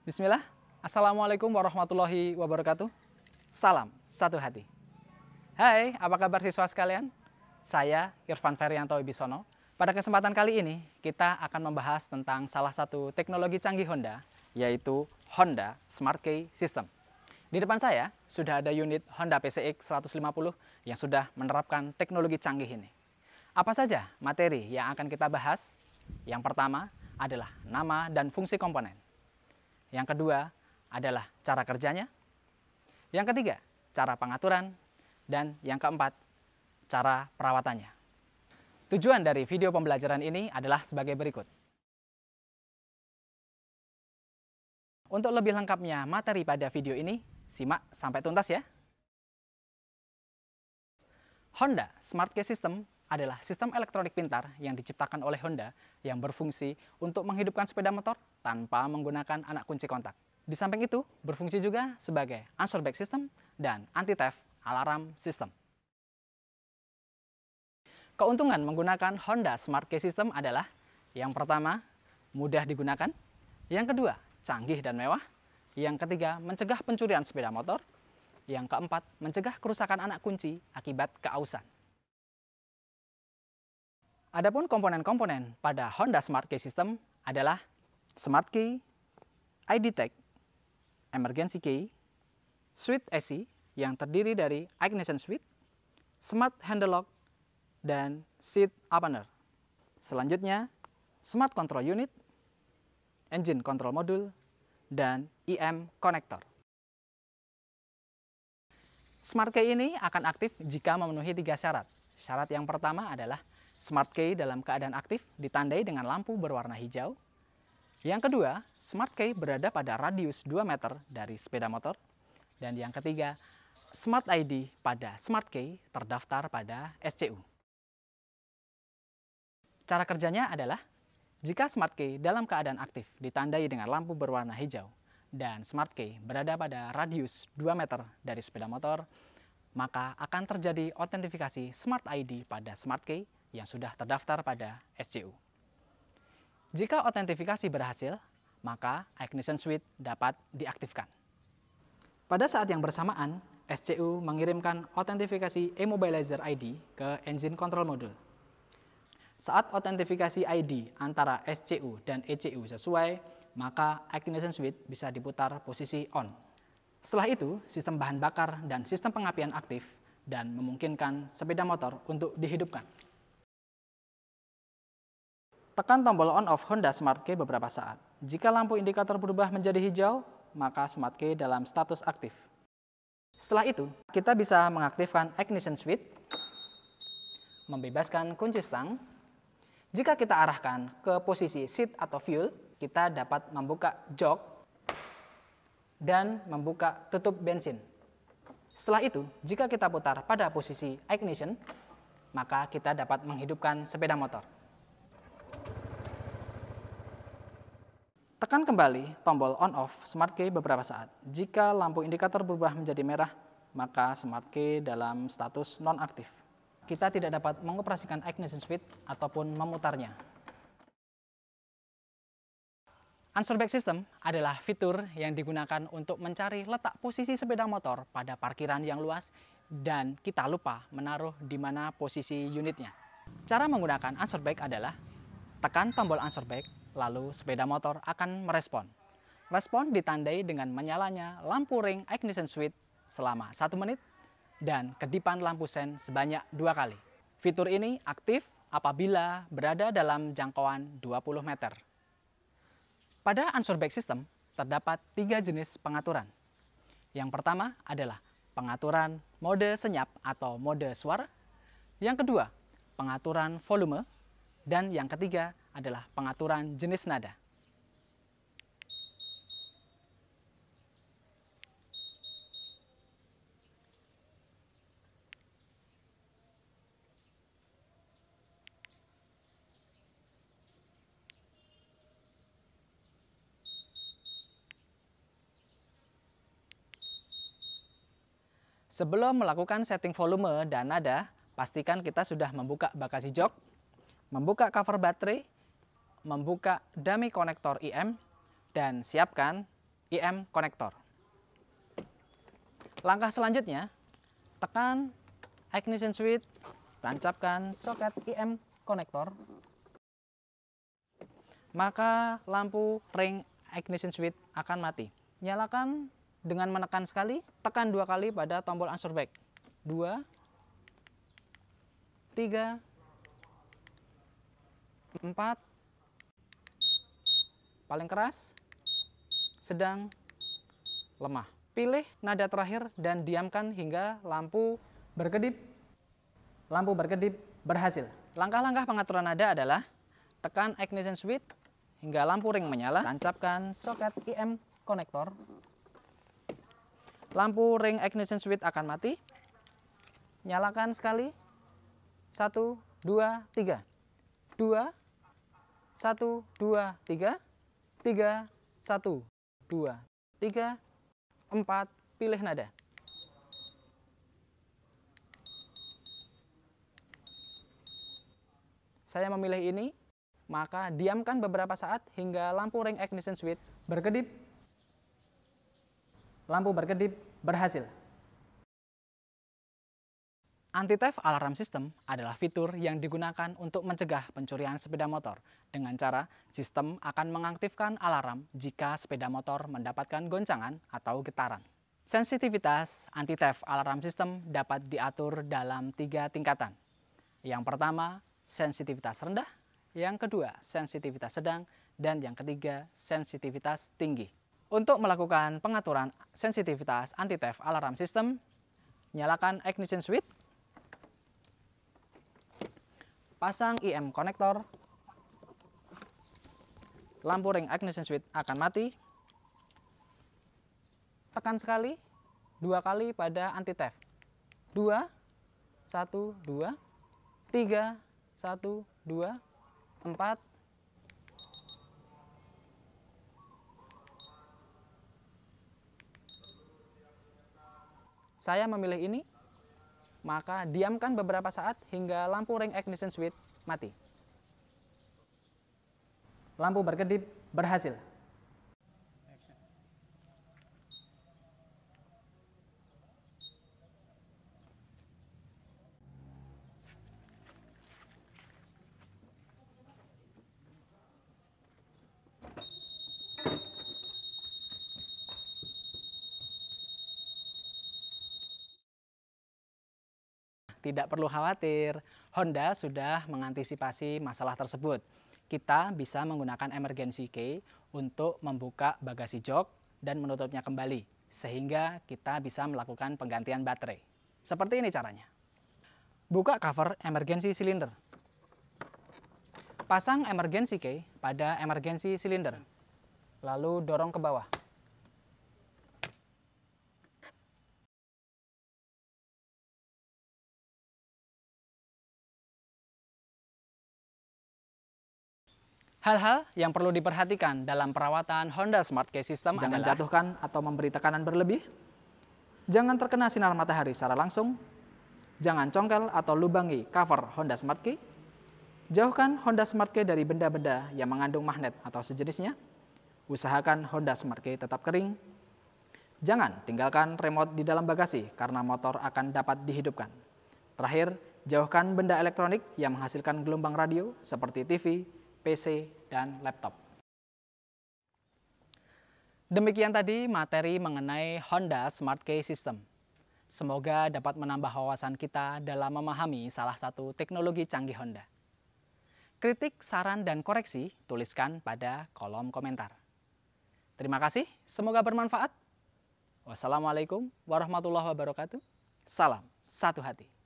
Bismillah, Assalamualaikum warahmatullahi wabarakatuh. Salam satu hati. Hai, apa kabar siswa sekalian? Saya Irfan Ferianto Wibisono. Pada kesempatan kali ini, kita akan membahas tentang salah satu teknologi canggih Honda, yaitu Honda Smart Key System. Di depan saya, sudah ada unit Honda PCX 150 yang sudah menerapkan teknologi canggih ini. Apa saja materi yang akan kita bahas? Yang pertama adalah nama dan fungsi komponen. Yang kedua adalah cara kerjanya. Yang ketiga, cara pengaturan. Dan yang keempat, cara perawatannya. Tujuan dari video pembelajaran ini adalah sebagai berikut. Untuk lebih lengkapnya materi pada video ini, simak sampai tuntas ya. Honda Smart Key System adalah sistem elektronik pintar yang diciptakan oleh Honda yang berfungsi untuk menghidupkan sepeda motor tanpa menggunakan anak kunci kontak. Di samping itu, berfungsi juga sebagai answer back system dan anti-theft alarm system. Keuntungan menggunakan Honda Smart Key System adalah yang pertama, mudah digunakan, yang kedua, canggih dan mewah, yang ketiga, mencegah pencurian sepeda motor, yang keempat, mencegah kerusakan anak kunci akibat keausan. Adapun komponen-komponen pada Honda Smart Key System adalah Smart Key, ID Tag, Emergency Key, Switch AC yang terdiri dari ignition switch, Smart Handle Lock, dan Seat Opener. Selanjutnya, Smart Control Unit, Engine Control Module, dan EM Connector. Smart Key ini akan aktif jika memenuhi 3 syarat. Syarat yang pertama adalah Smart Key dalam keadaan aktif ditandai dengan lampu berwarna hijau. Yang kedua, Smart Key berada pada radius 2 meter dari sepeda motor. Dan yang ketiga, Smart ID pada Smart Key terdaftar pada SCU. Cara kerjanya adalah, jika Smart Key dalam keadaan aktif ditandai dengan lampu berwarna hijau dan Smart Key berada pada radius 2 meter dari sepeda motor, maka akan terjadi autentifikasi Smart ID pada Smart Key yang sudah terdaftar pada SCU. Jika autentifikasi berhasil, maka ignition switch dapat diaktifkan. Pada saat yang bersamaan, SCU mengirimkan autentifikasi Immobilizer ID ke Engine Control Module. Saat autentifikasi ID antara SCU dan ECU sesuai, maka ignition switch bisa diputar posisi on. Setelah itu, sistem bahan bakar dan sistem pengapian aktif dan memungkinkan sepeda motor untuk dihidupkan. Tekan tombol on-off Honda Smart Key beberapa saat. Jika lampu indikator berubah menjadi hijau, maka Smart Key dalam status aktif. Setelah itu, kita bisa mengaktifkan ignition switch, membebaskan kunci stang. Jika kita arahkan ke posisi seat atau fuel, kita dapat membuka jok dan membuka tutup bensin. Setelah itu, jika kita putar pada posisi ignition, maka kita dapat menghidupkan sepeda motor. Tekan kembali tombol on-off Smart Key beberapa saat. Jika lampu indikator berubah menjadi merah, maka Smart Key dalam status non-aktif. Kita tidak dapat mengoperasikan ignition switch ataupun memutarnya. Answer back system adalah fitur yang digunakan untuk mencari letak posisi sepeda motor pada parkiran yang luas dan kita lupa menaruh di mana posisi unitnya. Cara menggunakan answer back adalah tekan tombol answer back, lalu sepeda motor akan merespon. Respon ditandai dengan menyalanya lampu ring ignition switch selama 1 menit dan kedipan lampu sen sebanyak 2 kali. Fitur ini aktif apabila berada dalam jangkauan 20 meter. Pada answer back system terdapat 3 jenis pengaturan. Yang pertama adalah pengaturan mode senyap atau mode suara. Yang kedua, pengaturan volume. Dan yang ketiga adalah pengaturan jenis nada. Sebelum melakukan setting volume dan nada, pastikan kita sudah membuka bagasi jok, membuka cover baterai, membuka dummy konektor IM, dan siapkan IM konektor. Langkah selanjutnya, tekan ignition switch, tancapkan soket IM konektor, maka lampu ring ignition switch akan mati. Nyalakan dengan menekan sekali, tekan 2 kali pada tombol answer back. 2, 3, 4, paling keras, sedang, lemah. Pilih nada terakhir dan diamkan hingga lampu berkedip. Lampu berkedip berhasil. Langkah-langkah pengaturan nada adalah tekan ignition switch hingga lampu ring menyala, tancapkan soket IM konektor. Lampu ring ignition switch akan mati. Nyalakan sekali. 1, 2, 3. 2, 1, 2, 3. 3, 1, 2, 3. 4, pilih nada. Saya memilih ini, maka diamkan beberapa saat hingga lampu ring ignition switch berkedip. Lampu berkedip berhasil. Anti-theft alarm system adalah fitur yang digunakan untuk mencegah pencurian sepeda motor. Dengan cara, sistem akan mengaktifkan alarm jika sepeda motor mendapatkan goncangan atau getaran. Sensitivitas anti-theft alarm system dapat diatur dalam 3 tingkatan. Yang pertama, sensitivitas rendah. Yang kedua, sensitivitas sedang. Dan yang ketiga, sensitivitas tinggi. Untuk melakukan pengaturan sensitivitas anti-theft alarm system, nyalakan ignition switch, pasang IM konektor, lampu ring ignition switch akan mati, tekan sekali, 2 kali pada anti-theft, 2, 1, 2, 3, 1, 2, 4, saya memilih ini, maka diamkan beberapa saat hingga lampu ring ignition switch mati. Lampu berkedip berhasil. Tidak perlu khawatir, Honda sudah mengantisipasi masalah tersebut. Kita bisa menggunakan emergency key untuk membuka bagasi jok dan menutupnya kembali, sehingga kita bisa melakukan penggantian baterai. Seperti ini caranya. Buka cover emergency cylinder. Pasang emergency key pada emergency cylinder, lalu dorong ke bawah. Hal-hal yang perlu diperhatikan dalam perawatan Honda Smart Key System jangan jatuhkan atau memberi tekanan berlebih, jangan terkena sinar matahari secara langsung, jangan congkel atau lubangi cover Honda Smart Key, jauhkan Honda Smart Key dari benda-benda yang mengandung magnet atau sejenisnya, usahakan Honda Smart Key tetap kering, jangan tinggalkan remote di dalam bagasi karena motor akan dapat dihidupkan. Terakhir, jauhkan benda elektronik yang menghasilkan gelombang radio seperti TV, PC, dan laptop. Demikian tadi materi mengenai Honda Smart Key System. Semoga dapat menambah wawasan kita dalam memahami salah satu teknologi canggih Honda. Kritik, saran, dan koreksi tuliskan pada kolom komentar. Terima kasih, semoga bermanfaat. Wassalamualaikum warahmatullahi wabarakatuh. Salam satu hati.